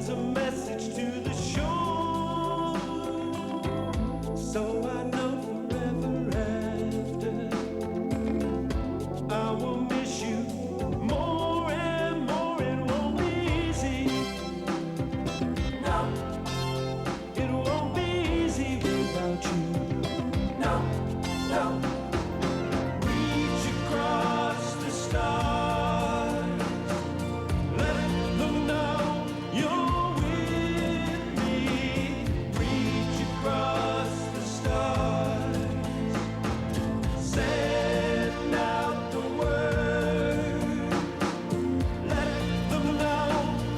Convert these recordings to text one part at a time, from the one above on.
sends a message to the shore. So I know forever after I will miss you more and more. It won't be easy. No, it won't be easy without you. No, no. Reach across the stars. Let them know you're with me. Reach across the stars. Send out the word. Let them know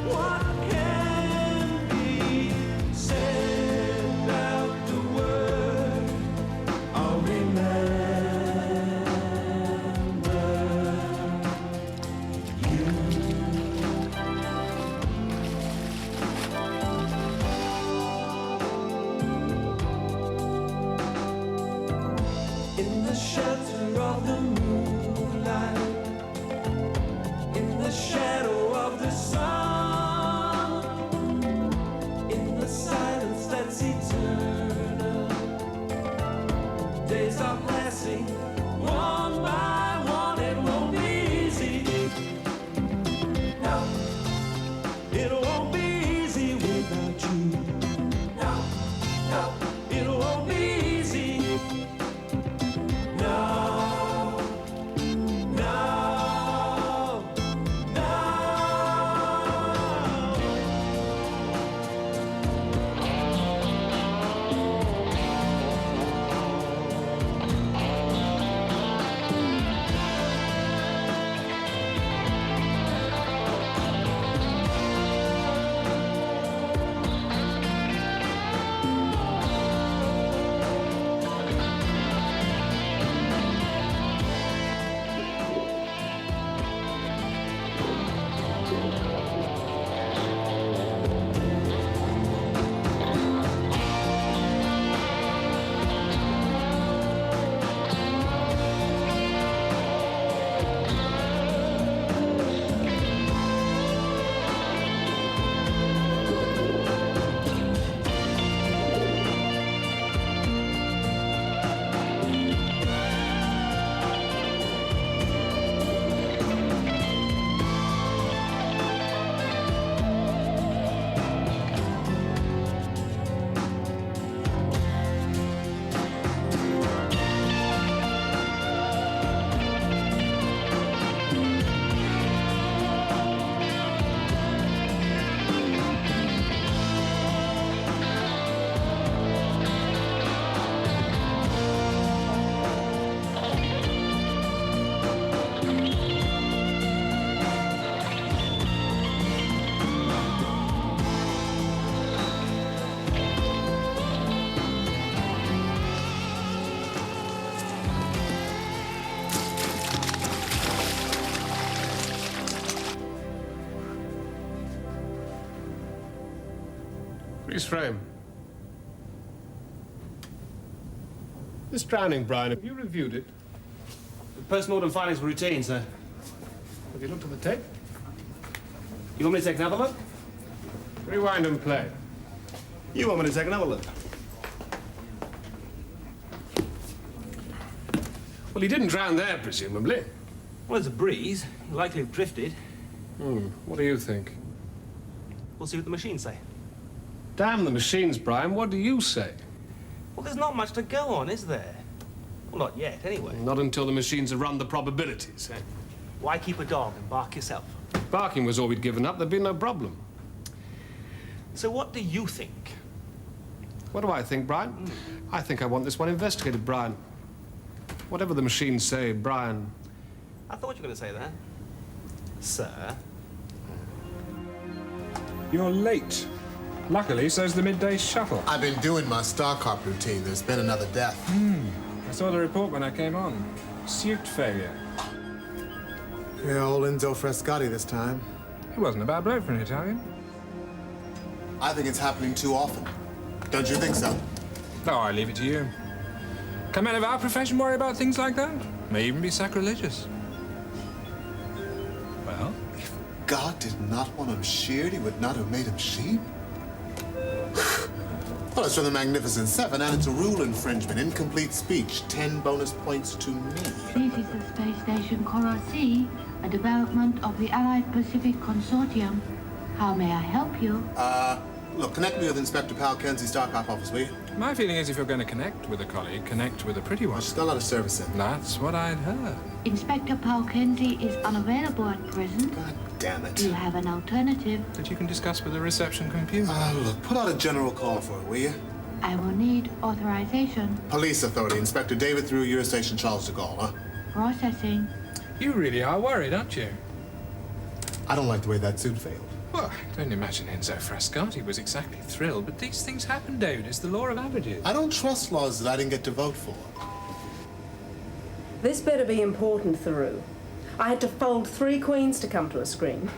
what can be. Send out the word. I'll remember you. In the shelter of the moonlight, in the shadow of the sun, in the silence that's eternal, days are passing one by one. It won't be easy. No, it won't be easy without you. No, no, it won't be easy. No, no, no. Freeze frame. This drowning, Brian, have you reviewed it? The post-mortem findings were routine, sir. Have you looked at the tape? You want me to take another look? Rewind and play. You want me to take another look? Well, he didn't drown there, presumably. Well, there's a breeze. He'll likely have drifted. What do you think? We'll see what the machines say. Damn the machines, Brian. What do you say? Well, there's not much to go on, is there? Well, not yet, anyway. Not until the machines have run the probabilities, eh? Why keep a dog and bark yourself? Barking was all we'd given up. There'd been no problem. So what do you think? What do I think, Brian? I think I want this one investigated, Brian. Whatever the machines say, Brian. I thought you were going to say that. Sir? You're late. Luckily, so's the midday shuttle. I've been doing my StarCop routine. There's been another death. I saw the report when I came on. Suit failure. Yeah, old Enzo Frescotti this time. He wasn't a bad bloke for an Italian. I think it's happening too often. Don't you think so? Oh, I leave it to you. Can men of our profession worry about things like that? May even be sacrilegious. Well? God did not want him sheared, he would not have made him sheep? Well, it's from the Magnificent Seven, and it's a rule infringement. Incomplete speech, 10 bonus points to me. This is the space station Coral C, a development of the Allied Pacific Consortium. How may I help you? Look, connect me with Inspector Pal Kenzie's Starcraft office, will you? My feeling is if you're going to connect with a colleague, connect with a pretty one. She's got a lot of service in. That's what I'd heard. Inspector Paul Kenzie is unavailable at present. God damn it. Do you have an alternative? That you can discuss with the reception computer. Look, put out a general call for it, will you? I will need authorization. Police Authority, Inspector David through Eurostation Charles de Gaulle, huh? Processing. You really are worried, aren't you? I don't like the way that suit failed. Well, don't imagine Enzo Frascati was exactly thrilled, but these things happen, David. It's the law of averages. I don't trust laws that I didn't get to vote for. This better be important, Theroux. I had to fold 3 queens to come to a screen.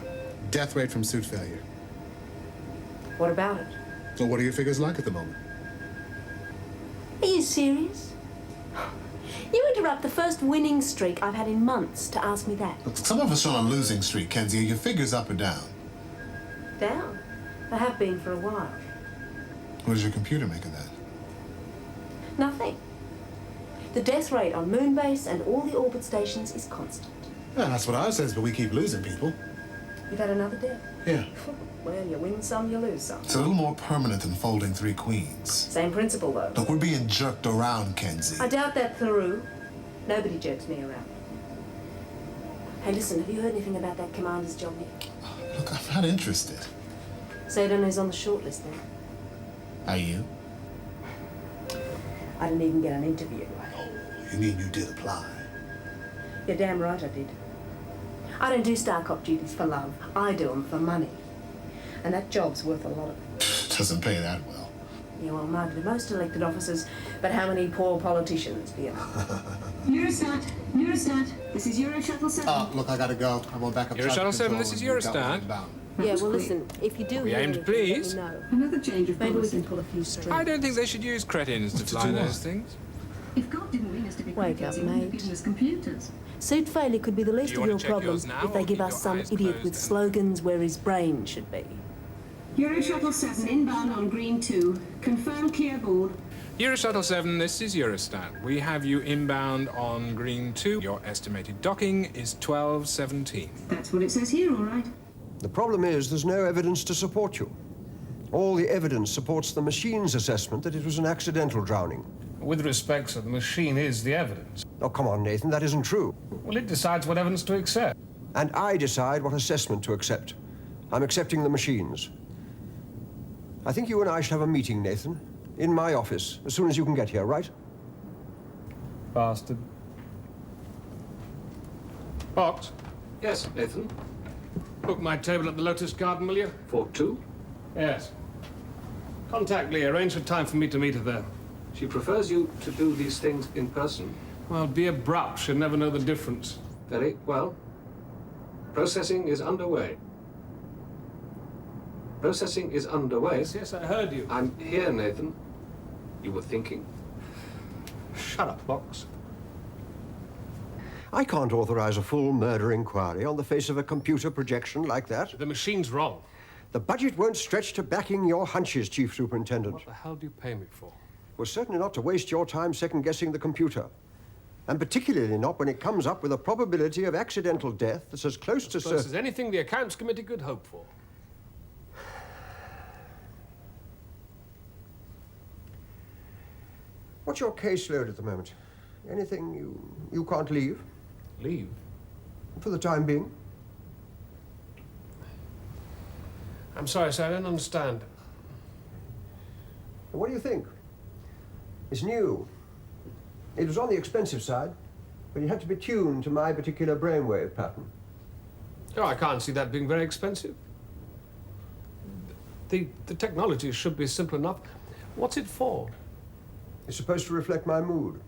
Death rate from suit failure. What about it? So what are your figures like at the moment? Are you serious? You interrupt the first winning streak I've had in months to ask me that. Look, some of us are on a losing streak, Kenzie. Are your figures up or down? Down. They have been for a while. What does your computer make of that? Nothing. The death rate on Moonbase and all the orbit stations is constant. Yeah, that's what ours says, but we keep losing people. You've had another death? Yeah. Well, you win some, you lose some. It's a little more permanent than folding 3 queens. Same principle, though. Look, we're being jerked around, Kenzie. I doubt that, Theroux. Nobody jerks me around. Hey, listen, have you heard anything about that commander's job yet? Look, I'm not interested. So I don't know who's on the shortlist then. Are you? I didn't even get an interview. You mean you did apply? You're damn right I did. I don't do star cop duties for love. I do them for money. And that job's worth a lot of it. Doesn't pay that well. Yeah, well, Margaret, most elected officers, but how many poor politicians do you know? Eurostat, this is Euroshuttle 7. Look, I gotta go. I'm on backup. Eurostat 7, this is Eurostat. Yeah, well, listen, if you do We hear aimed, anything, please. let me know. Another change of Maybe we policy. can pull a few strings. I don't think they should use cretins to fly those things. If God didn't mean us to be Wake crickets, up, he wouldn't mate. have given us computers. Suit failure could be the least Do you of want your to check problems yours now, if they or give keep us your some eyes idiot closed with then? slogans where his brain should be. Euroshuttle 7 inbound on green 2. Confirm clear board. Euroshuttle 7, this is Eurostat. We have you inbound on green 2. Your estimated docking is 12:17. That's what it says here, all right. The problem is there's no evidence to support you. All the evidence supports the machine's assessment that it was an accidental drowning. With respect, sir, the machine is the evidence. Oh, come on, Nathan, that isn't true. Well, it decides what evidence to accept. And I decide what assessment to accept. I'm accepting the machines. I think you and I should have a meeting, Nathan, in my office, as soon as you can get here, right? Bastard. Box, Yes, Nathan. book my table at the Lotus Garden, will you? For 2? Yes. Contact Lee. Arrange for time for me to meet her there. She prefers you to do these things in person. Well, be abrupt. She'll never know the difference. Very well. Processing is underway. Processing is underway. Yes, yes, I heard you. I'm here, Nathan. You were thinking. Shut up, Box. I can't authorize a full murder inquiry on the face of a computer projection like that. The machine's wrong. The budget won't stretch to backing your hunches, Chief Superintendent. What the hell do you pay me for? Well, certainly not to waste your time second-guessing the computer. And particularly not when it comes up with a probability of accidental death that's as close to Close as anything the Accounts Committee could hope for. What's your caseload at the moment? Anything you can't leave? Leave? For the time being? I'm sorry, sir, I don't understand. What do you think? It's new. It was on the expensive side, but it had to be tuned to my particular brainwave pattern. Oh, I can't see that being very expensive. The technology should be simple enough. What's it for? It's supposed to reflect my mood.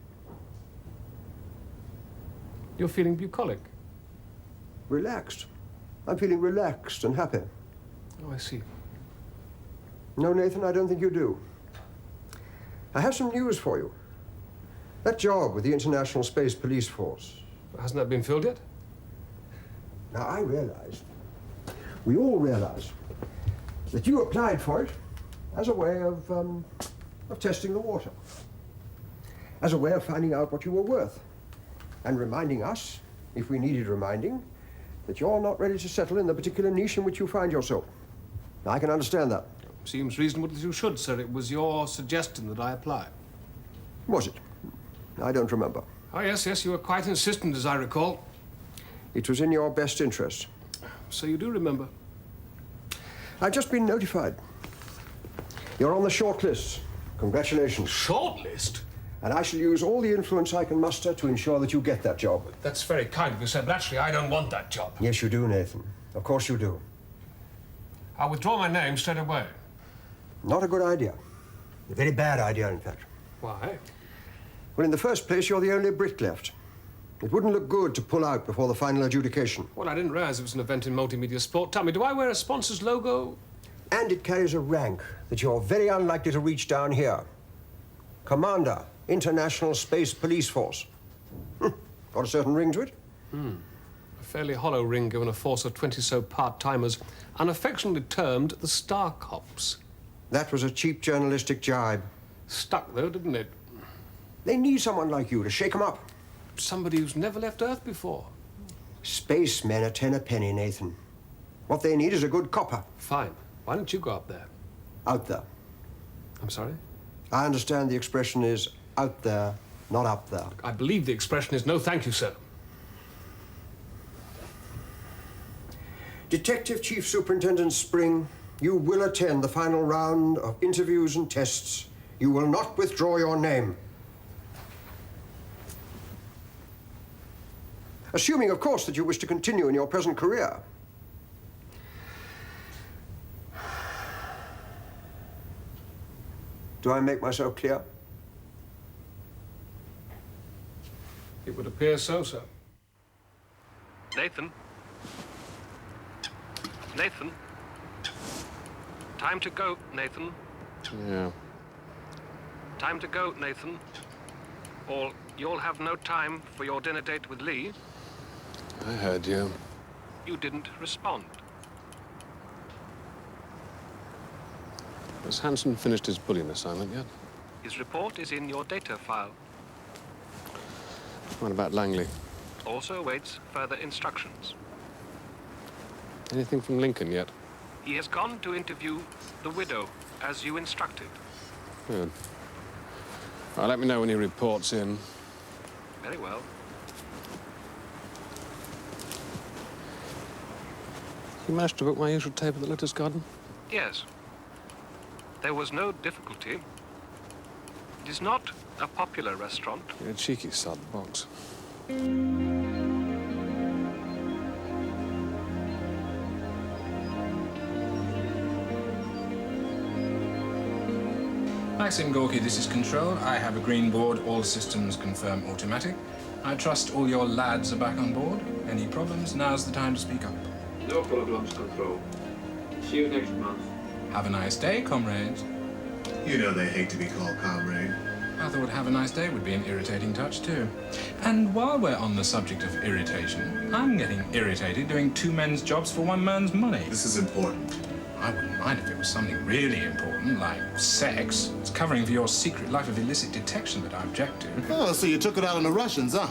You're feeling bucolic. Relaxed. I'm feeling relaxed and happy. Oh, I see. No, Nathan, I don't think you do. I have some news for you. That job with the International Space Police Force. Hasn't that been filled yet? Now, I realize We all realize that you applied for it as a way of testing the water, as a way of finding out what you were worth, and reminding us, if we needed reminding, that you're not ready to settle in the particular niche in which you find yourself. I can understand that. Seems reasonable that you should, sir. It was your suggestion that I apply. Was it? I don't remember. Oh, yes, yes, you were quite insistent, as I recall. It was in your best interest. So you do remember. I've just been notified. You're on the shortlist. Congratulations. Shortlist? And I shall use all the influence I can muster to ensure that you get that job. That's very kind of you, sir, but actually I don't want that job. Yes, you do, Nathan. Of course you do. I'll withdraw my name straight away. Not a good idea. A very bad idea, in fact. Why? Well, in the first place, you're the only Brit left. It wouldn't look good to pull out before the final adjudication. Well, I didn't realize it was an event in multimedia sport. Tell me, do I wear a sponsor's logo? And it carries a rank that you're very unlikely to reach down here. Commander, International Space Police Force. Got a certain ring to it? A fairly hollow ring given a force of 20 so part-timers, unaffectionately termed the Star Cops. That was a cheap journalistic jibe. Stuck, though, didn't it? They need someone like you to shake them up. Somebody who's never left Earth before. Spacemen are 10 a penny, Nathan. What they need is a good copper. Fine. Why don't you go up there? Out there. I'm sorry? I understand the expression is out there, not up there. I believe the expression is no thank you, sir. Detective Chief Superintendent Spring, you will attend the final round of interviews and tests. You will not withdraw your name. Assuming, of course, that you wish to continue in your present career. Do I make myself clear? It would appear so, sir. Nathan? Nathan? Time to go, Nathan. Yeah. Time to go, Nathan. Or you'll have no time for your dinner date with Lee. I heard you. You didn't respond. Has Hansen finished his bullion assignment yet? His report is in your data file. What about Langley? Also awaits further instructions. Anything from Lincoln yet? He has gone to interview the widow, as you instructed. Good. Well, let me know when he reports in. Very well. You managed to book my usual table at the Lotus Garden? Yes. There was no difficulty. It is not a popular restaurant. You're a cheeky sod box. Maxim Gorky, this is Control. I have a green board. All systems confirm automatic. I trust all your lads are back on board. Any problems? Now's the time to speak up. No problems, Control. See you next month. Have a nice day, comrades. You know they hate to be called comrade. I thought have a nice day would be an irritating touch, too. And while we're on the subject of irritation, I'm getting irritated doing two men's jobs for one man's money. This is important. I wouldn't mind if it was something really important, like sex. It's covering for your secret life of illicit detection that I object to. Oh, so you took it out on the Russians, huh?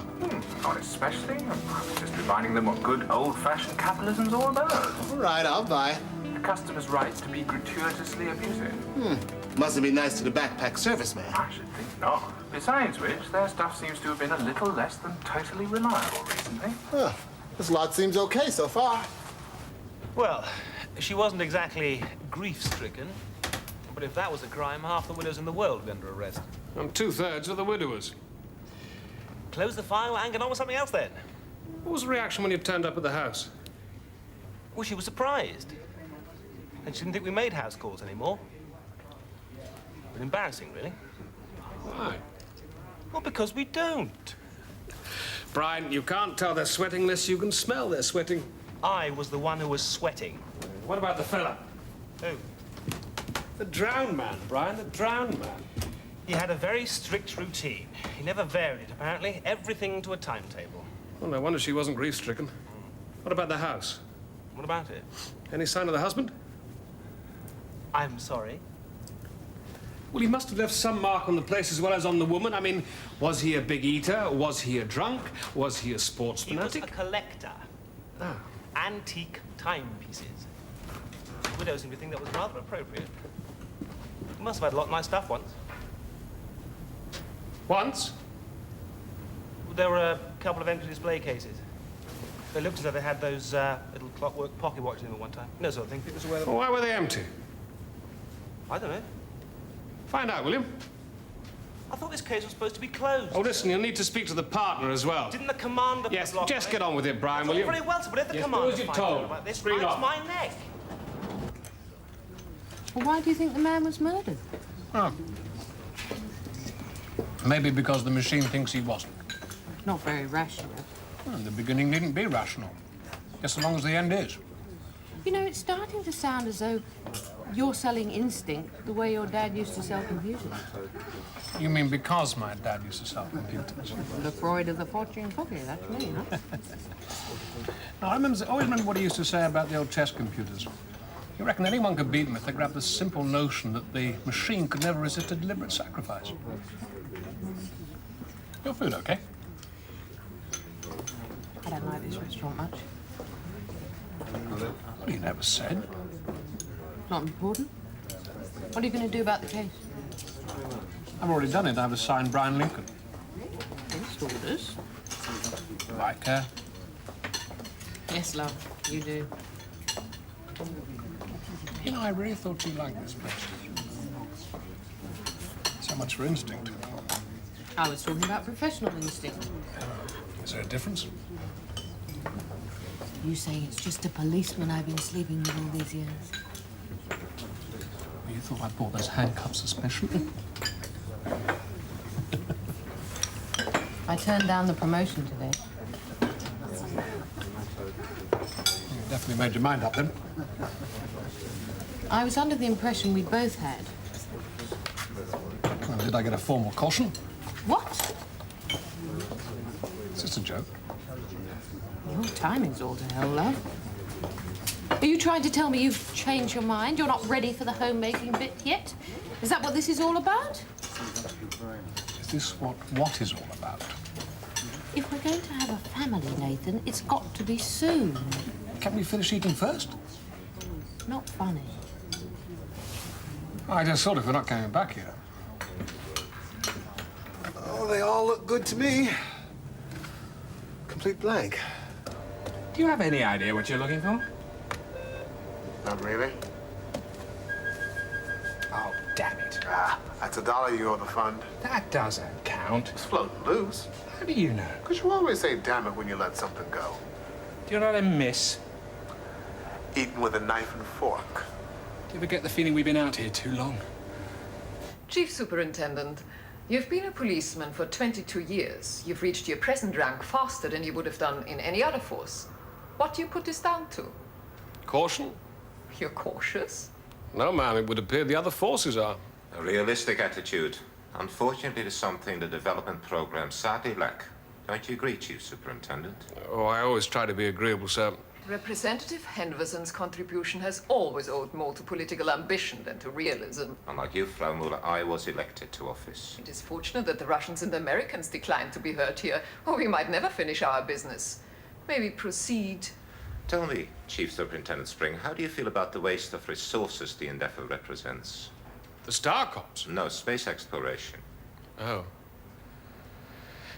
Not especially. I was just reminding them what good old-fashioned capitalism's all about. All right, I'll buy. The customer's right to be gratuitously abusive. Must have been nice to the backpack serviceman. I should think not. Besides which, their stuff seems to have been a little less than totally reliable recently. Huh. This lot seems okay so far. Well, she wasn't exactly grief-stricken. But if that was a crime, half the widows in the world would be under arrest. And 2/3 of the widowers. Close the file and get on with something else then. What was the reaction when you turned up at the house? Well, she was surprised. And she didn't think we made house calls anymore. But embarrassing, really. Why? Well, because we don't. Brian, you can't tell they're sweating unless you can smell they're sweating. I was the one who was sweating. What about the fella? Who? The drowned man, Brian, the drowned man. He had a very strict routine. He never varied it, apparently. Everything to a timetable. Well, no wonder she wasn't grief-stricken. What about the house? What about it? Any sign of the husband? I'm sorry. Well, he must have left some mark on the place as well as on the woman. I mean, was he a big eater? Was he a drunk? Was he a sports fanatic? He was a collector. Ah. Antique timepieces. The widow seemed to think that was rather appropriate. He must have had a lot of nice stuff once. Once? There were a couple of empty display cases. They looked as though they had those little clockwork pocket watches in them at one time. No sort of thing. People used to wear them. Well, why were they empty? I don't know. Find out, will you? I thought this case was supposed to be closed. Oh, listen, you'll need to speak to the partner as well. Didn't the commander... Yes, just get on with it, Brian, will you? Very well, but if the yes, commander do as you're finds out told. about this, Bring it bites on. my neck. Well, why do you think the man was murdered? Oh. Maybe because the machine thinks he wasn't. Not very rational. Well, the beginning needn't be rational. Just as long as the end is. You know, it's starting to sound as though you're selling instinct the way your dad used to sell computers. You mean because my dad used to sell computers? The Freud of the fortune cookie, that's me, huh? No, I always remember what he used to say about the old chess computers. He reckoned anyone could beat them if they grabbed the simple notion that the machine could never resist a deliberate sacrifice. Your food okay? I don't like this restaurant much. Well, you never said. Not important. What are you going to do about the case? I've already done it. I've assigned Brian Lincoln. Against orders? I care. Yes, love, you do. You know, I really thought you liked this place. So much for instinct. I was talking about professional instinct. Is there a difference? You say it's just a policeman I've been sleeping with all these years. You thought I bought those handcuffs especially? I turned down the promotion today. You definitely made your mind up then. I was under the impression we both had. Well, did I get a formal caution? What? It's just a joke. Your timing's all to hell, love. Are you trying to tell me you've changed your mind? You're not ready for the homemaking bit yet? Is that what this is all about? Is this what is all about? If we're going to have a family, Nathan, it's got to be soon. Can't we finish eating first? Not funny. I just thought if we're not coming back here. Oh, they all look good to me. Complete blank. Do you have any idea what you're looking for? Not really. Oh, damn it. Ah, that's $1 you owe the fund. That doesn't count. It's floating loose. How do you know? Because you always say damn it when you let something go. Do you know what I miss? Eating with a knife and fork. Do you ever get the feeling we've been out here too long? Chief Superintendent, you've been a policeman for 22 years. You've reached your present rank faster than you would have done in any other force. What do you put this down to? Caution? You're cautious? No, ma'am, it would appear the other forces are. A realistic attitude. Unfortunately, it is something the development program sadly lack. Don't you agree, Chief Superintendent? Oh, I always try to be agreeable, sir. Representative Henderson's contribution has always owed more to political ambition than to realism. Unlike you, Frau Muller, I was elected to office. It is fortunate that the Russians and the Americans declined to be heard here, or we might never finish our business. Maybe proceed. Tell me, Chief Superintendent Spring, how do you feel about the waste of resources the endeavor represents? The Star Cops? No, space exploration. Oh.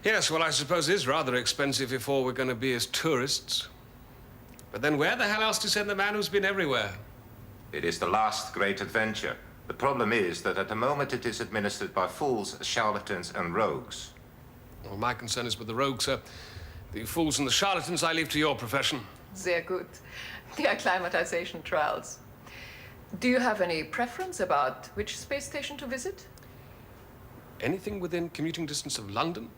Yes, well, I suppose it is rather expensive if all we're going to be is tourists. But then where the hell else to send the man who's been everywhere? It is the last great adventure. The problem is that at the moment it is administered by fools, charlatans, and rogues. Well, my concern is with the rogues, sir. The fools and the charlatans I leave to your profession. Sehr gut. The acclimatization trials. Do you have any preference about which space station to visit? Anything within commuting distance of London?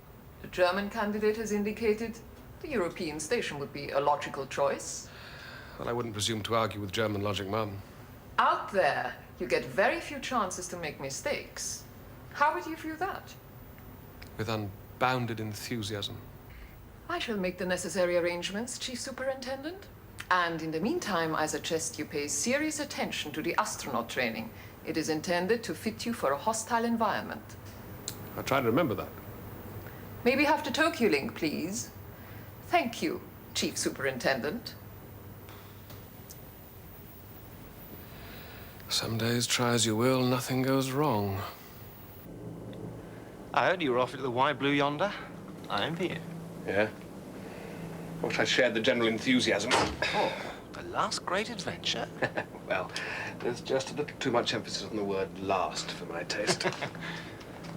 The German candidate has indicated the European station would be a logical choice. Well, I wouldn't presume to argue with German logic, ma'am. Out there, you get very few chances to make mistakes. How would you view that? With unbounded enthusiasm. I shall make the necessary arrangements, Chief Superintendent. And in the meantime, I suggest you pay serious attention to the astronaut training. It is intended to fit you for a hostile environment. I'll try to remember that. May we have the Tokyo link, please? Thank you, Chief Superintendent. Some days, try as you will, nothing goes wrong. I heard you were off to the White Blue yonder. I envy you. Yeah? I wish I shared the general enthusiasm. Oh, the last great adventure? Well, there's just a little too much emphasis on the word last for my taste. You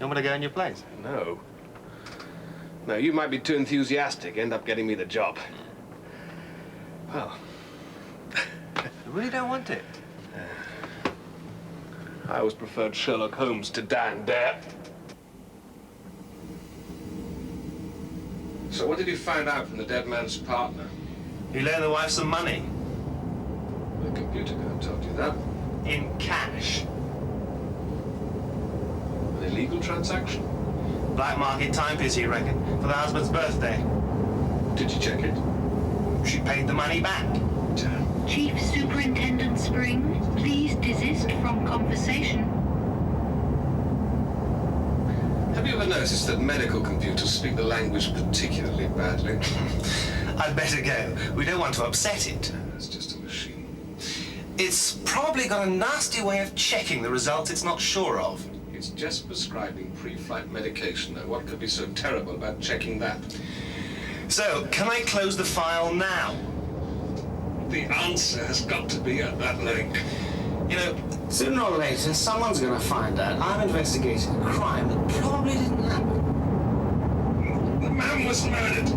want me to go in your place? No. No, you might be too enthusiastic, end up getting me the job. Well... I really don't want it. I always preferred Sherlock Holmes to Dan Dare. So what did you find out from the dead man's partner? You loaned the wife some money. The computer could have told you that. In cash. An illegal transaction? Black market timepiece, you reckon, for the husband's birthday. Did you check it? She paid the money back. Chief Superintendent Spring, please desist from conversation. Have you ever noticed that medical computers speak the language particularly badly? I'd better go. We don't want to upset it. It's just a machine. It's probably got a nasty way of checking the results it's not sure of. It's just prescribing pre-flight medication, though. What could be so terrible about checking that? So, can I close the file now? The answer has got to be at that link. You know, sooner or later, someone's going to find out I'm investigating a crime that probably didn't happen. The man was murdered.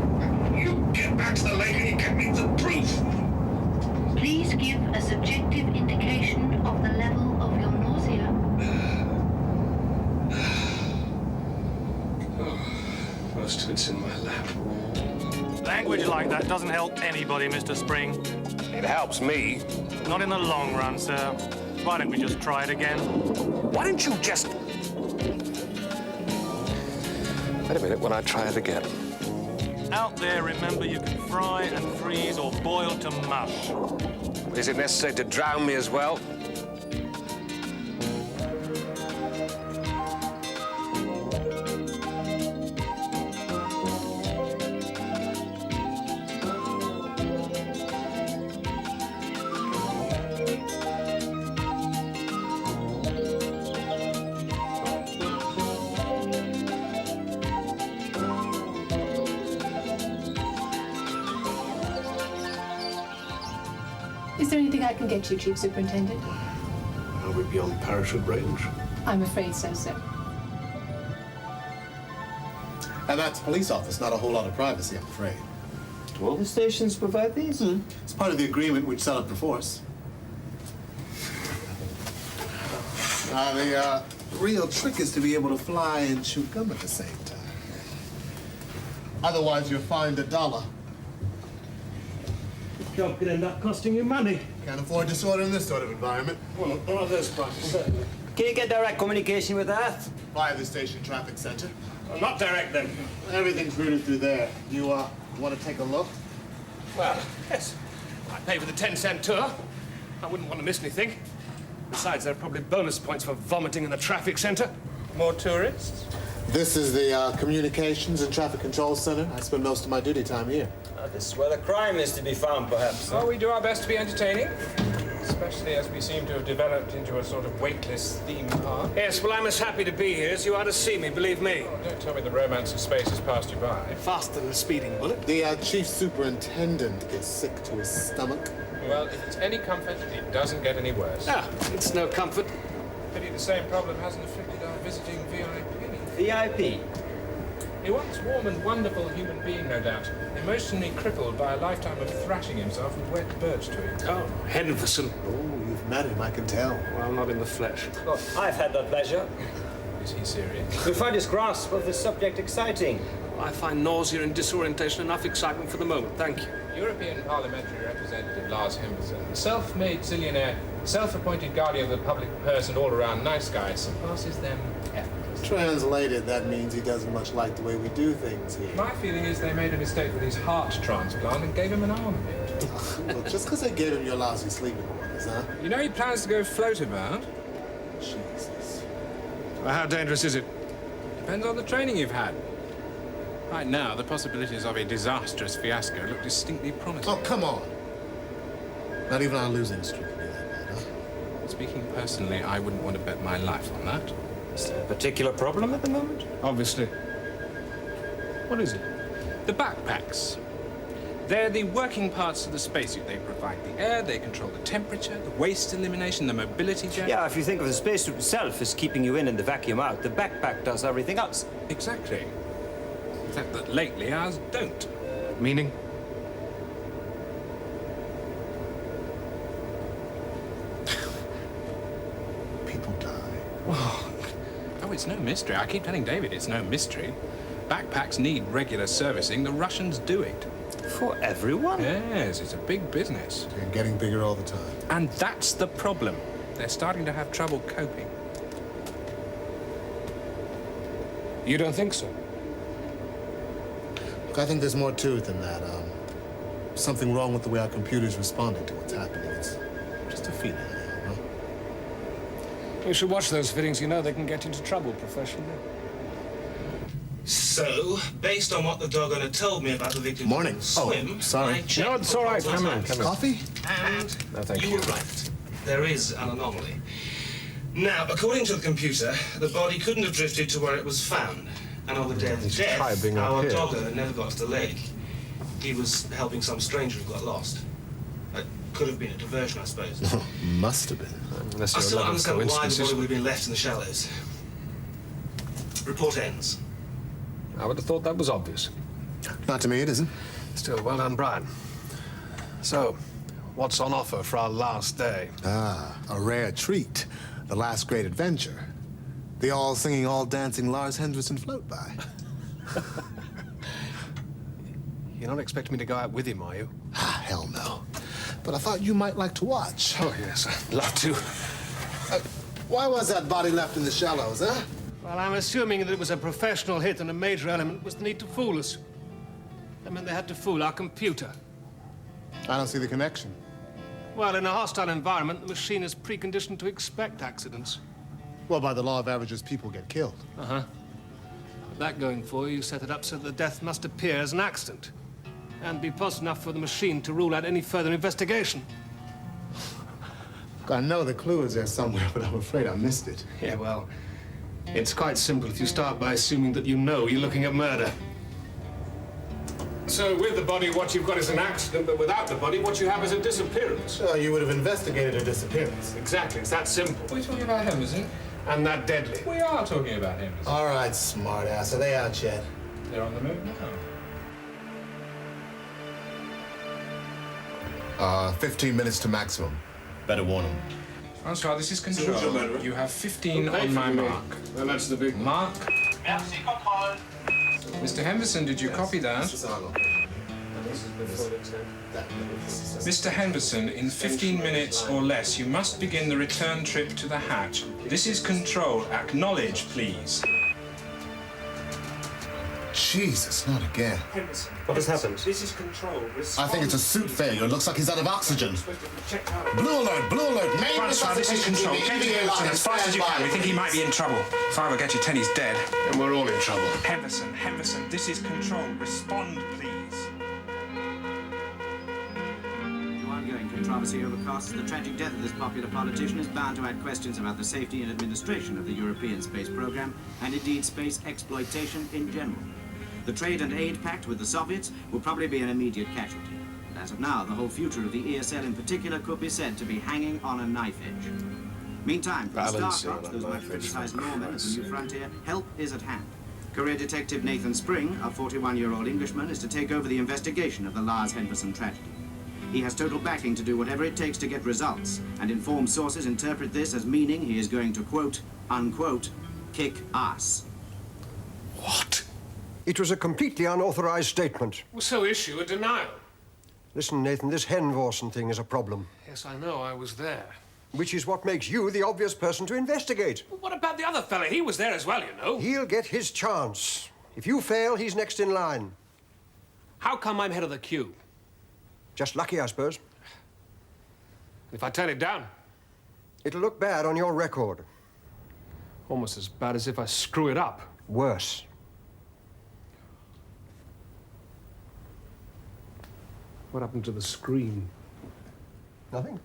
You get back to the lake and you get me the proof. Please give a subjective indication of the level of your nausea. Most of it's in my lap. Language like that doesn't help anybody, Mr. Spring. It helps me. Not in the long run, sir. Why don't we just try it again? Why don't you just... Wait a minute, when I try it again. Out there, remember, you can fry and freeze or boil to mush. Is it necessary to drown me as well? Is there anything I can get you, Chief Superintendent? Are we beyond parachute range? I'm afraid so, sir. And that's a police office, not a whole lot of privacy, I'm afraid. Do all the stations provide these? It's part of the agreement which set up the force. The real trick is to be able to fly and chew gum at the same time. Otherwise, you'll find $1. The job could end up costing you money. Can't afford disorder in this sort of environment. Well, none of those prices, certainly. Can you get direct communication with Earth? Via the station traffic center. Well, not direct, then. Everything's routed through there. You, want to take a look? Well, yes. I pay for the 10-cent tour. I wouldn't want to miss anything. Besides, there are probably bonus points for vomiting in the traffic center. More tourists? This is the Communications and Traffic Control Center. I spend most of my duty time here. This is where the crime is to be found, perhaps. Well, we do our best to be entertaining, especially as we seem to have developed into a sort of weightless theme park. Yes, well, I'm as happy to be here as you are to see me, believe me. Oh, don't tell me the romance of space has passed you by. Faster than a speeding bullet. The Chief Superintendent is sick to his stomach. Well, if it's any comfort, it doesn't get any worse. Ah, it's no comfort. Pity the same problem hasn't afflicted our visiting VIP. VIP? A once warm and wonderful human being, no doubt, emotionally crippled by a lifetime of thrashing himself with wet birch twigs. Oh, Henderson. Oh, you've met him, I can tell. Well, not in the flesh. Well, I've had that pleasure. Is he serious? We find his grasp of the subject exciting. I find nausea and disorientation enough excitement for the moment, thank you. European Parliamentary Representative Lars Henderson, self-made zillionaire, self-appointed guardian of the public purse and all-around nice guy, surpasses them effortlessly. Translated, that means he doesn't much like the way we do things here. My feeling is they made a mistake with his heart transplant and gave him an arm. Well, just because they gave him your lousy sleeping quarters, huh? You know he plans to go float about? Jesus. Well, how dangerous is it? Depends on the training you've had. Right now, the possibilities of a disastrous fiasco look distinctly promising. Oh, come on. Not even on a losing streak would be that bad, huh? Speaking personally, I wouldn't want to bet my life on that. Is there a particular problem at the moment? Obviously. What is it? The backpacks. They're the working parts of the spacesuit. They provide the air, they control the temperature, the waste elimination, the mobility jacket. Yeah, if you think of the spacesuit itself as keeping you in and the vacuum out, the backpack does everything else. Exactly. Except that lately ours don't. Meaning? People die. Oh, it's no mystery. I keep telling David it's no mystery. Backpacks need regular servicing. The Russians do it. For everyone? Yes, it's a big business. And getting bigger all the time. And that's the problem. They're starting to have trouble coping. You don't think so? Look, I think there's more to it than that. Something wrong with the way our computer's responding to what's happening. It's just a feeling, you know? You should watch those fittings. You know they can get you into trouble professionally. So, based on what the doggone had told me about the victim Morning. swim, Sorry. I checked No, it's all right. Come in. Coffee? And No, thank you you. were right. There is an anomaly. Now, according to the computer, the body couldn't have drifted to where it was found. And on the day of the should try death, being up our here. dogger never got to the lake. He was helping some stranger who got lost. It could have been a diversion, I suppose. Must have been. Unless I you're still don't loving understand why the coincidences. body would have been left in the shallows. Report ends. I would have thought that was obvious. Not to me, it isn't. Still, well done, Brian. So, what's on offer for our last day? Ah, a rare treat. The last great adventure. The all-singing, all-dancing Lars Henderson float by. You're not expecting me to go out with him, are you? Ah, hell no. But I thought you might like to watch. Oh, yes, I'd love to. Why was that body left in the shallows, huh? Well, I'm assuming that it was a professional hit and a major element was the need to fool us. I mean, they had to fool our computer. I don't see the connection. Well, in a hostile environment, the machine is preconditioned to expect accidents. Well, by the law of averages, people get killed. Uh-huh. With that going for you, you set it up so that the death must appear as an accident. And be positive enough for the machine to rule out any further investigation. I know the clue is there somewhere, but I'm afraid I missed it. Yeah, well, it's quite simple if you start by assuming that you know you're looking at murder. So with the body, what you've got is an accident, but without the body, what you have is a disappearance. So you would have investigated a disappearance. Exactly, it's that simple. Are we talking about Henderson? And that deadly. We are talking about Henderson. All right, smartass. Are they out yet? They're on the move now. 15 minutes to maximum. Better warn them. Francois, this is control. You have 15 on my mark. Well, that's the big mark. Mr. Henderson, did you copy that? Mr. Henderson, in 15 minutes or less, you must begin the return trip to the hatch. This is control. Acknowledge, please. Jesus, not again. What has happened? This is control. I think it's a suit failure. It looks like he's out of oxygen. Blue alert, blue alert. Main Francois, this is control. Get to Henderson as fast as you can. We think he might be in trouble. If I ever get you 10, he's dead. And we're all in trouble. Henderson, this is control. Respond, please. The ongoing controversy over costs of the tragic death of this popular politician is bound to add questions about the safety and administration of the European space program, and indeed space exploitation in general. The Trade and Aid Pact with the Soviets will probably be an immediate casualty. But as of now, the whole future of the ESL in particular could be said to be hanging on a knife edge. Meantime, for the Starcrops, those much criticized lawmen of the New Frontier, help is at hand. Career Detective Nathan Spring, a 41-year-old Englishman, is to take over the investigation of the Lars Henderson tragedy. He has total backing to do whatever it takes to get results, and informed sources interpret this as meaning he is going to quote, unquote, kick ass. What? It was a completely unauthorized statement. Well, so issue a denial. Listen, Nathan, this Henderson thing is a problem. Yes, I know. I was there. Which is what makes you the obvious person to investigate. Well, what about the other fella? He was there as well, you know. He'll get his chance. If you fail, he's next in line. How come I'm head of the queue? Just lucky, I suppose. If I turn it down? It'll look bad on your record. Almost as bad as if I screw it up. Worse. What happened to the screen? Nothing.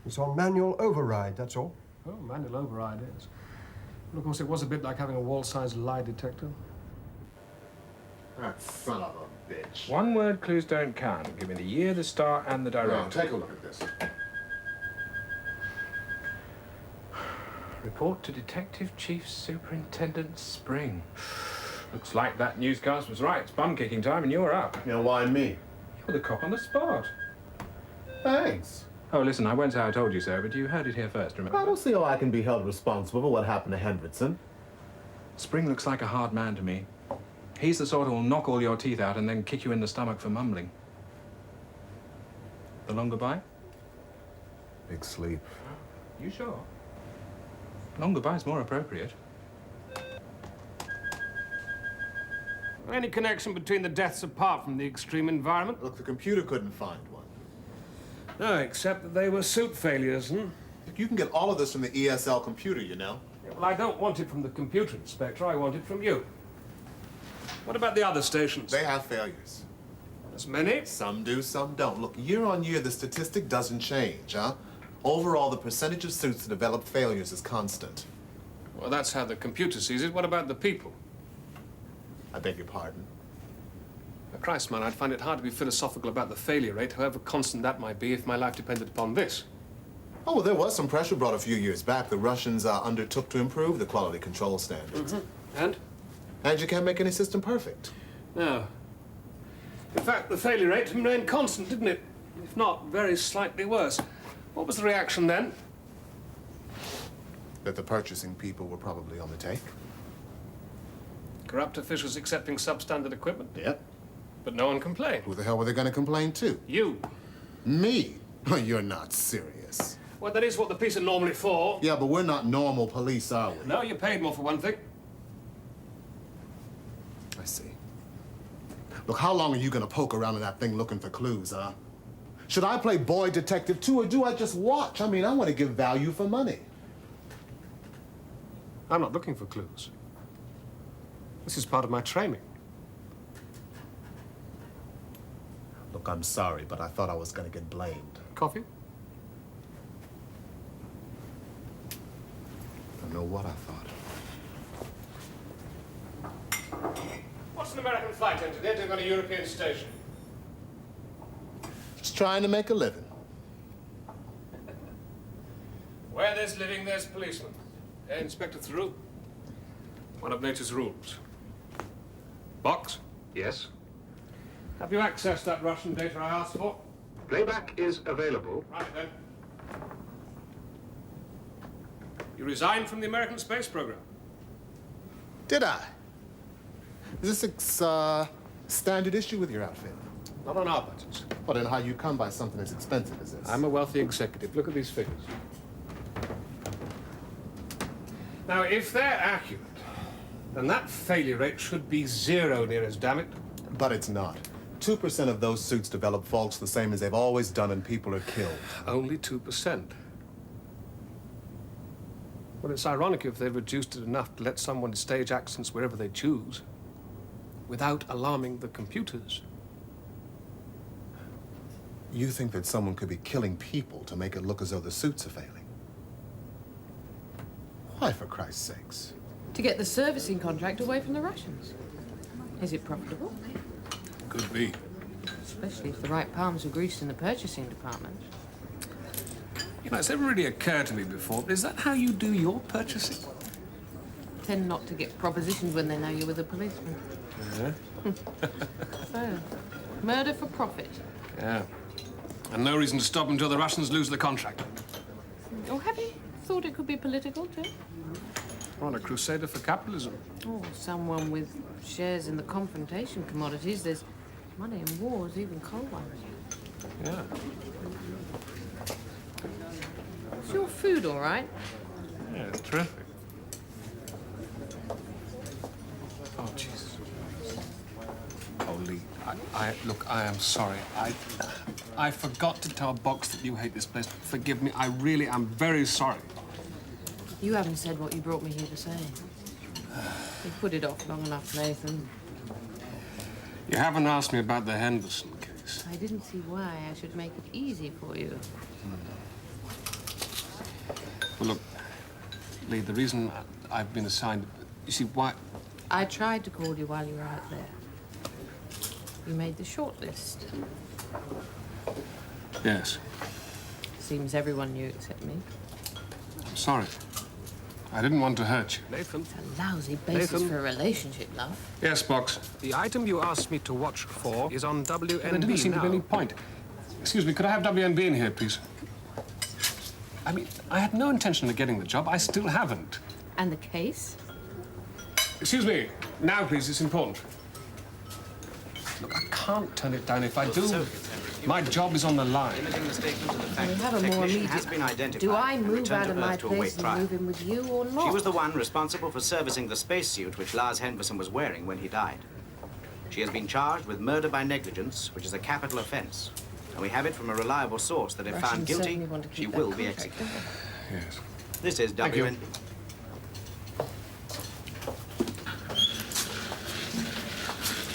It's on manual override, that's all. Oh, manual override is. Well, of course, it was a bit like having a wall-sized lie detector. That son of a bitch. One-word clues don't count. Give me the year, the star, and the director. Now, take a look at this. Report to Detective Chief Superintendent Spring. Looks like that newscast was right. It's bum-kicking time, and you're up. You know, why me? You're the cop on the spot. Thanks. Oh, listen, I won't say I told you so, but you heard it here first, remember? I don't see how I can be held responsible for what happened to Hendrickson. Spring looks like a hard man to me. He's the sort who'll knock all your teeth out and then kick you in the stomach for mumbling. The long goodbye? Big sleep. You sure? Long goodbye's more appropriate. Any connection between the deaths apart from the extreme environment? Look, the computer couldn't find one. No, except that they were suit failures, You can get all of this from the ESL computer, you know. Yeah, well, I don't want it from the computer, Inspector. I want it from you. What about the other stations? They have failures. As many? Some do, some don't. Look, year on year, the statistic doesn't change, huh? Overall, the percentage of suits that develop failures is constant. Well, that's how the computer sees it. What about the people? I beg your pardon? Christ, man, I'd find it hard to be philosophical about the failure rate, however constant that might be, if my life depended upon this. Oh, well, there was some pressure brought a few years back. The Russians undertook to improve the quality control standards. And? And you can't make any system perfect. No. In fact, the failure rate remained constant, didn't it? If not, very slightly worse. What was the reaction then? That the purchasing people were probably on the take. Corrupt officials accepting substandard equipment? Yep. But no one complained. Who the hell were they going to complain to? You. Me? Oh, you're not serious. Well, that is what the police are normally for. Yeah, but we're not normal police, are we? No, you're paid more for one thing. I see. Look, how long are you going to poke around in that thing looking for clues, huh? Should I play boy detective too, or do I just watch? I mean, I want to give value for money. I'm not looking for clues. This is part of my training. Look, I'm sorry, but I thought I was going to get blamed. Coffee? I don't know what I thought. What's an American flight engineer doing on a European station? Just trying to make a living. Where there's living, there's policemen. Eh, Inspector Theroux? One of nature's rules. Box? Yes. Have you accessed that Russian data I asked for? Playback is available. Right then. You resigned from the American space program. Did I? Is this a standard issue with your outfit? Not on our budgets. Well, then how you come by something as expensive as this? I'm a wealthy executive. Look at these figures. Now, if they're accurate, then that failure rate should be zero, near as damn it. But it's not. 2% of those suits develop faults the same as they've always done, and people are killed. Only 2%. Well, it's ironic if they've reduced it enough to let someone stage accidents wherever they choose, without alarming the computers. You think that someone could be killing people to make it look as though the suits are failing? Why, for Christ's sakes? To get the servicing contract away from the Russians. Is it profitable? Could be. Especially if the right palms are greased in the purchasing department. You know, it's never really occurred to me before, but is that how you do your purchasing? Tend not to get propositions when they know you're with a policeman. Yeah. So, murder for profit. Yeah. And no reason to stop until the Russians lose the contract. Or have you thought it could be political, too? On a crusader for capitalism. Or someone with shares in the confrontation commodities. There's money in wars, even cold ones. Yeah. Is your food all right? Yeah, it's terrific. Oh, Jesus. Oh, Lee, look, I am sorry. I forgot to tell Box that you hate this place. Forgive me, I really am very sorry. You haven't said what you brought me here to say. You put it off long enough, Nathan. You haven't asked me about the Henderson case. I didn't see why I should make it easy for you. Well, look, Lee, the reason I've been assigned... You see, why... I tried to call you while you were out there. You made the shortlist. Yes. Seems everyone knew except me. I'm sorry. I didn't want to hurt you. Nathan? It's a lousy basis for a relationship, love. Yes, Box. The item you asked me to watch for is on WNB There didn't seem to be now. any point. Excuse me, could I have WNB in here, please? I mean, I had no intention of getting the job. I still haven't. And the case? Excuse me. Now, please, it's important. Look, I can't turn it down. If I do, my job is on the line. We have a more immediate... has been identified. Do I and move returned out to of my Earth to await place and trial. move in with you or not? She was the one responsible for servicing the spacesuit which Lars Henderson was wearing when he died. She has been charged with murder by negligence, which is a capital offense. And we have it from a reliable source that if Russians found guilty, certainly want to keep she that will be contract, executed. Yes. This is Thank you. WNB.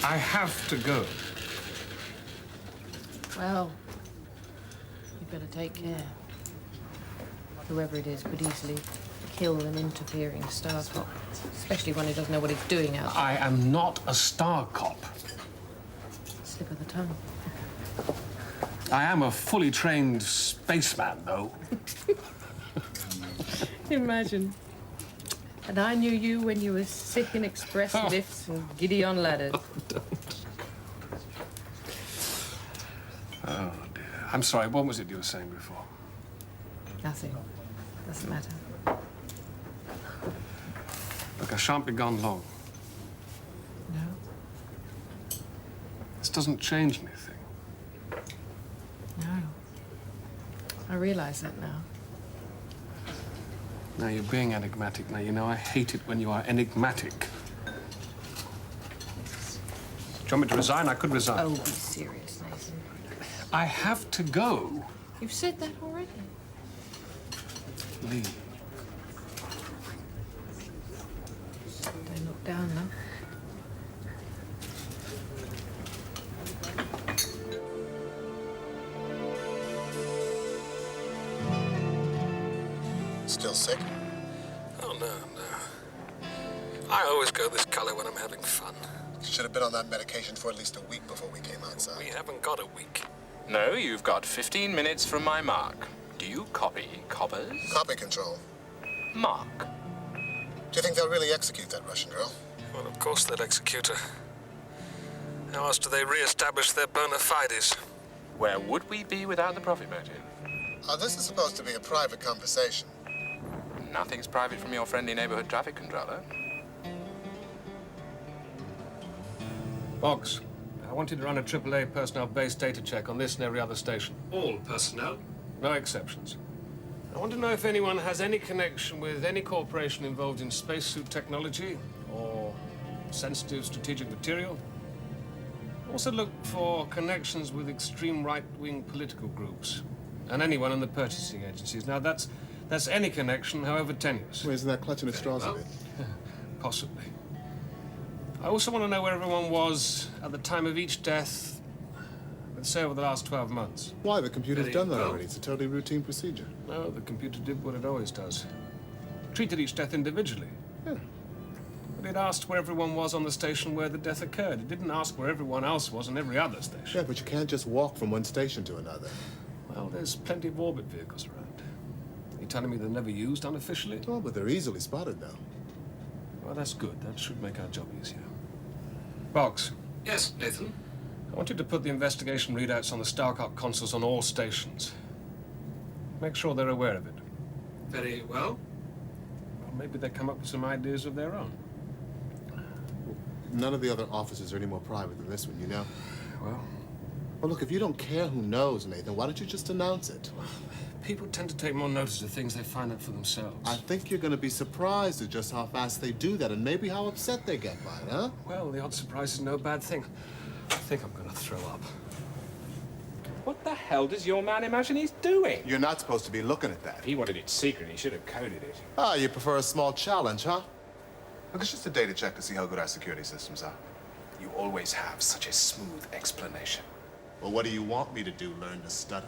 I have to go. Well, you better take care. Whoever it is could easily kill an interfering star cop, especially when he doesn't know what he's doing out there. I am not a star cop. Slip of the tongue. I am a fully trained spaceman, though. Imagine. And I knew you when you were sick in express lifts and giddy on ladders. Oh, dear. I'm sorry, what was it you were saying before? Nothing. Doesn't matter. Look, I shan't be gone long. No? This doesn't change anything. No. I realize that now. Now, you're being enigmatic. Now, you know I hate it when you are enigmatic. Do you want me to resign? I could resign. Oh, be serious, Nathan. I have to go. You've said that already. Lee. Don't look down, though. Still sick? Oh, no. I always go this color when I'm having fun. You should have been on that medication for at least a week before we came outside. We haven't got a week. No, you've got 15 minutes from my mark. Do you copy, coppers? Copy control. Mark. Do you think they'll really execute that Russian girl? Well, of course they'll execute her. How else do they re-establish their bona fides? Where would we be without the profit motive? This is supposed to be a private conversation. Nothing's private from your friendly neighborhood traffic controller. Boggs, I want you to run a AAA personnel-based data check on this and every other station. All personnel? No exceptions. I want to know if anyone has any connection with any corporation involved in spacesuit technology or sensitive strategic material. Also look for connections with extreme right-wing political groups and anyone in the purchasing agencies. Now, that's any connection, however tenuous. Well, isn't that clutching at straws a bit? Possibly. I also want to know where everyone was at the time of each death, let's say over the last 12 months. Why? The computer's Very done that well. already. It's a totally routine procedure. No, the computer did what it always does. Treated each death individually. Yeah. But it asked where everyone was on the station where the death occurred. It didn't ask where everyone else was on every other station. Yeah, but you can't just walk from one station to another. Well, there's plenty of orbit vehicles around. Are you telling me they're never used unofficially? Oh, but they're easily spotted now. Well, that's good. That should make our job easier. Boggs. Yes, Nathan? I want you to put the investigation readouts on the Starcock consoles on all stations. Make sure they're aware of it. Very well. Well, maybe they come up with some ideas of their own. None of the other offices are any more private than this one, you know? Well, Well, look, if you don't care who knows, Nathan, why don't you just announce it? People tend to take more notice of things they find out for themselves. I think you're going to be surprised at just how fast they do that and maybe how upset they get by it, huh? Well, the odd surprise is no bad thing. I think I'm going to throw up. What the hell does your man imagine he's doing? You're not supposed to be looking at that. If he wanted it secret, he should have coded it. Ah, you prefer a small challenge, huh? Look, it's just a data check to see how good our security systems are. You always have such a smooth explanation. Well, what do you want me to do, learn to stutter?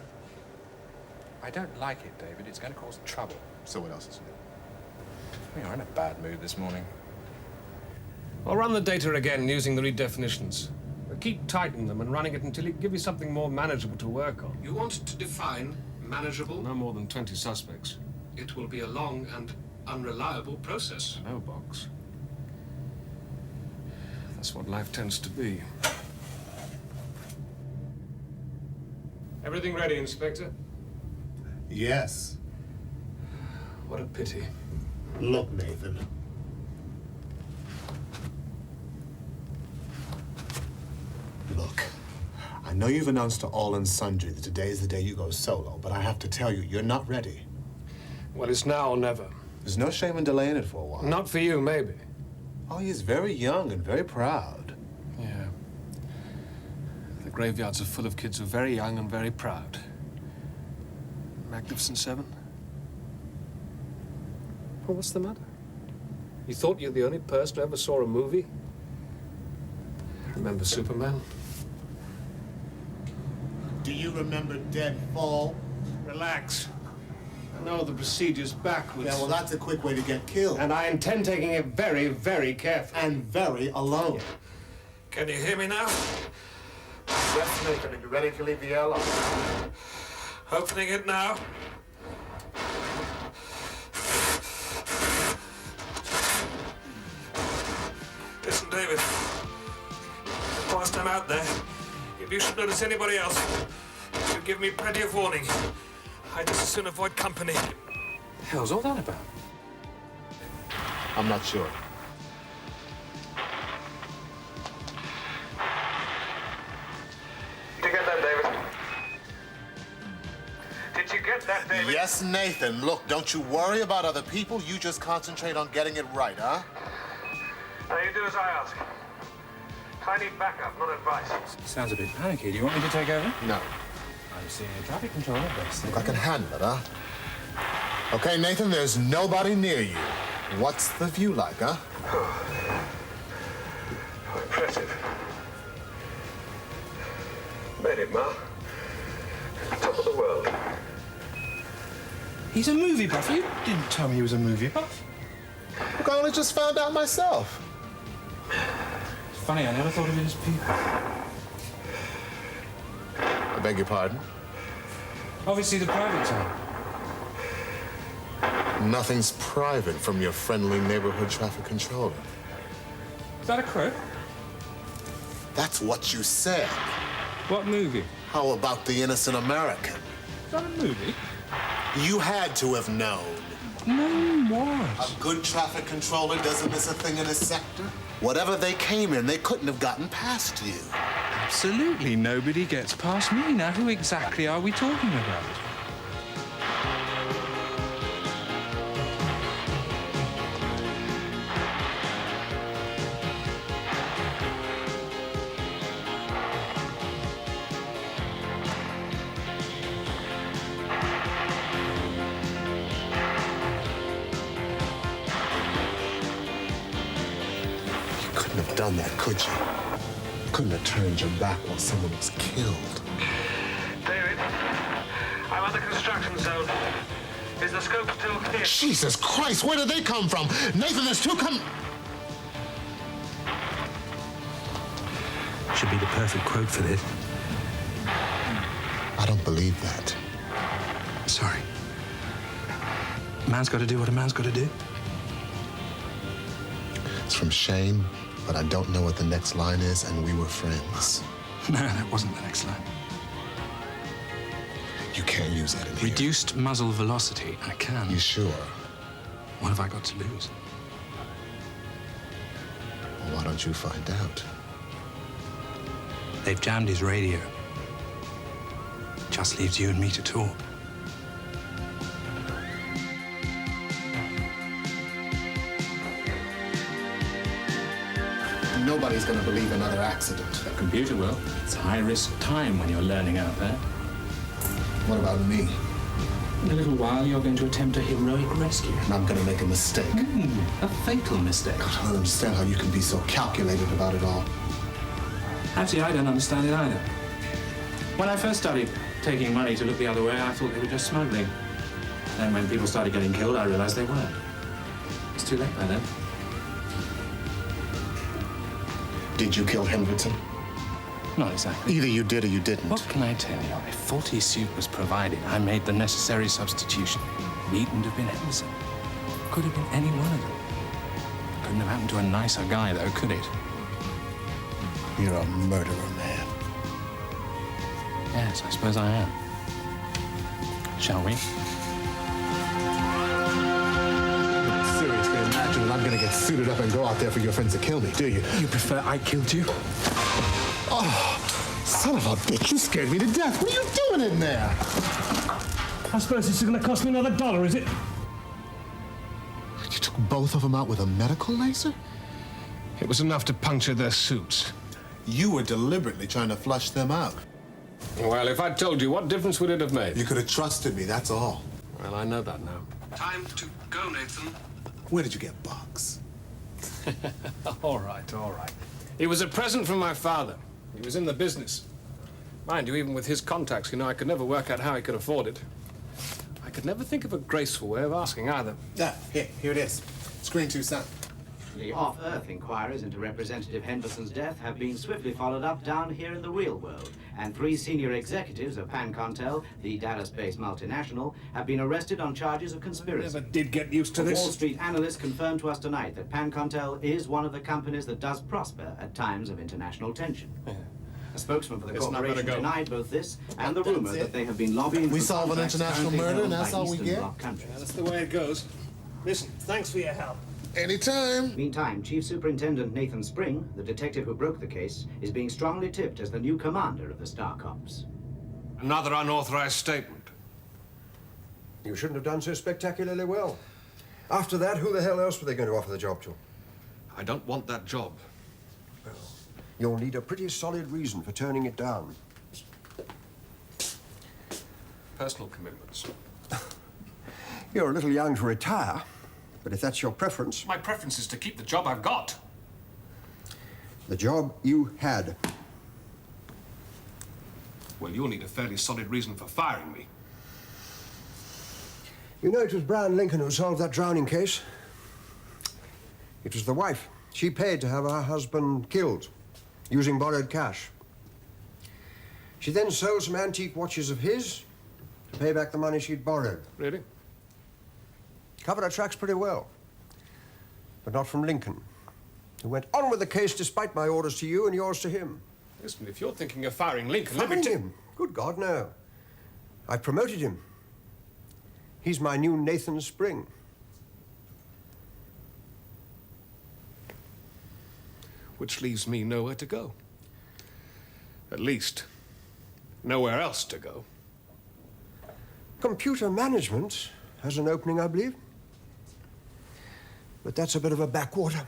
I don't like it, David. It's going to cause trouble. So what else is new? We are in a bad mood this morning. I'll run the data again using the redefinitions. But keep tightening them and running it until it gives you something more manageable to work on. You want to define manageable? No more than 20 suspects. It will be a long and unreliable process. No box. That's what life tends to be. Everything ready, Inspector? Yes. What a pity. Look, Nathan. Look, I know you've announced to all and sundry that today is the day you go solo, but I have to tell you, you're not ready. Well, it's now or never. There's no shame in delaying it for a while. Not for you, maybe. Oh, he's very young and very proud. Yeah. The graveyards are full of kids who are very young and very proud. Magnificent Seven? Well, what's the matter? You thought you were the only person who ever saw a movie? Remember Superman? Do you remember Deadfall? Relax. I know the procedure's backwards. Yeah, well, that's a quick way to get killed. And I intend taking it very, very carefully. And very alone. Can you hear me now? Yes, Nathan. Are you ready to leave the airlock? Opening it now. Listen, David. Whilst I'm out there, if you should notice anybody else, you give me plenty of warning. I'd just as soon avoid company. The hell's all that about? I'm not sure. Did you get that, David? Did you get that, David? Yes, Nathan. Look, don't you worry about other people. You just concentrate on getting it right, huh? Now you do as I ask. I need backup, not advice. Sounds a bit panicky. Do you want me to take over? No. I'm seeing a traffic control at best. Look, I can handle it, huh? Okay, Nathan, there's nobody near you. What's the view like, huh? Impressive. Made it, Ma. Top of the world. He's a movie buff. You didn't tell me he was a movie buff. Look, I only just found out myself. It's funny, I never thought of it as people. I beg your pardon? Obviously the private side. Nothing's private from your friendly neighborhood traffic controller. Is that a crook? That's what you said. What movie? How about The Innocent American? Is that a movie? You had to have known. No, what? A good traffic controller doesn't miss a thing in his sector. Whatever they came in, they couldn't have gotten past you. Absolutely nobody gets past me. Now, who exactly are we talking about? Done that, could you? Couldn't have turned your back while someone was killed. David, I'm at the construction zone. Is the scope still clear? Jesus Christ, where did they come from? Nathan, there's two Should be the perfect quote for this. I don't believe that. Sorry. A man's got to do what a man's got to do. It's from Shane, but I don't know what the next line is, and we were friends. No, that wasn't the next line. You can't use that in here. Reduced muzzle velocity. I can. You sure? What have I got to lose? Well, why don't you find out? They've jammed his radio. Just leaves you and me to talk. Nobody's gonna believe another accident. The computer will. It's high-risk time when you're learning out there. What about me? In a little while, you're going to attempt a heroic rescue. And I'm gonna make a mistake. A fatal mistake. God, I don't understand how you can be so calculated about it all. Actually, I don't understand it either. When I first started taking money to look the other way, I thought they were just smuggling. And when people started getting killed, I realized they weren't. It's too late by then. Did you kill Hendrickson? Not exactly. Either you did or you didn't. What can I tell you? A faulty suit was provided. I made the necessary substitution. Needn't have been Henderson. Could have been any one of them. Couldn't have happened to a nicer guy, though, could it? You're a murderer, man. Yes, I suppose I am. Shall we? Seriously, imagine that I'm gonna get suited up and go out there for your friends to kill me, do you? You prefer I killed you? Oh, son of a bitch, you scared me to death. What are you doing in there? I suppose this is going to cost me another $1, is it? You took both of them out with a medical laser? It was enough to puncture their suits. You were deliberately trying to flush them out. Well, if I'd told you, what difference would it have made? You could have trusted me, that's all. Well, I know that now. Time to go, Nathan. Where did you get Bugs? All right, all right. It was a present from my father. He was in the business. Mind you, even with his contacts, you know, I could never work out how he could afford it. I could never think of a graceful way of asking either. Yeah, here it is. Screen 2, son. The off-Earth inquiries into Representative Henderson's death have been swiftly followed up down here in the real world, and 3 senior executives of Pancontel, the Dallas-based multinational, have been arrested on charges of conspiracy. Never did get used to this. Wall Street analysts confirmed to us tonight that Pancontel is one of the companies that does prosper at times of international tension. A spokesman for the corporation denied both this and the rumor that they have been lobbying We for solve an contracts international currently murder, held and that's by all we Eastern get? Bloc countries. That's the way it goes. Listen, thanks for your help. Anytime. Meantime, Chief Superintendent Nathan Spring, the detective who broke the case, is being strongly tipped as the new commander of the Star Cops. Another unauthorized statement. You shouldn't have done so spectacularly well. After that, who the hell else were they going to offer the job to? I don't want that job. Well, you'll need a pretty solid reason for turning it down. Personal commitments. You're a little young to retire, but if that's your preference... My preference is to keep the job I've got. The job you had. Well, you'll need a fairly solid reason for firing me. You know, it was Brown Lincoln who solved that drowning case. It was the wife. She paid to have her husband killed, using borrowed cash. She then sold some antique watches of his to pay back the money she'd borrowed. Really? Covered her tracks pretty well. But not from Lincoln, who went on with the case despite my orders to you and yours to him. Listen, if you're thinking of firing Lincoln, Firing him? Good God, no. I promoted him. He's my new Nathan Spring. Which leaves me nowhere to go. At least, nowhere else to go. Computer management has an opening, I believe. But that's a bit of a backwater.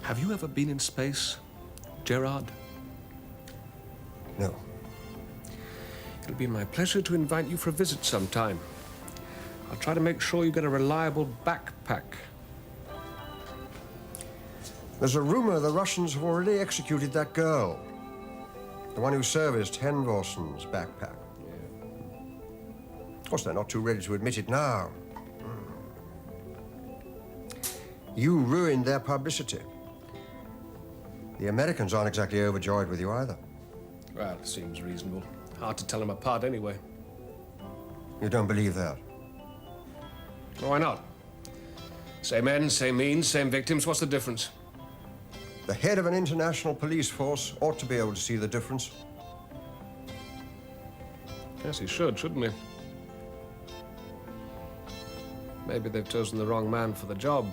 Have you ever been in space, Gerard? No. It'll be my pleasure to invite you for a visit sometime. I'll try to make sure you get a reliable backpack. There's a rumor the Russians have already executed that girl. The one who serviced Henvorson's backpack. Of course, they're not too ready to admit it now. You ruined their publicity. The Americans aren't exactly overjoyed with you either. Well, it seems reasonable. Hard to tell them apart anyway. You don't believe that? Why not? Same ends, same means, same victims. What's the difference? The head of an international police force ought to be able to see the difference. Yes, he should, shouldn't he? Maybe they've chosen the wrong man for the job.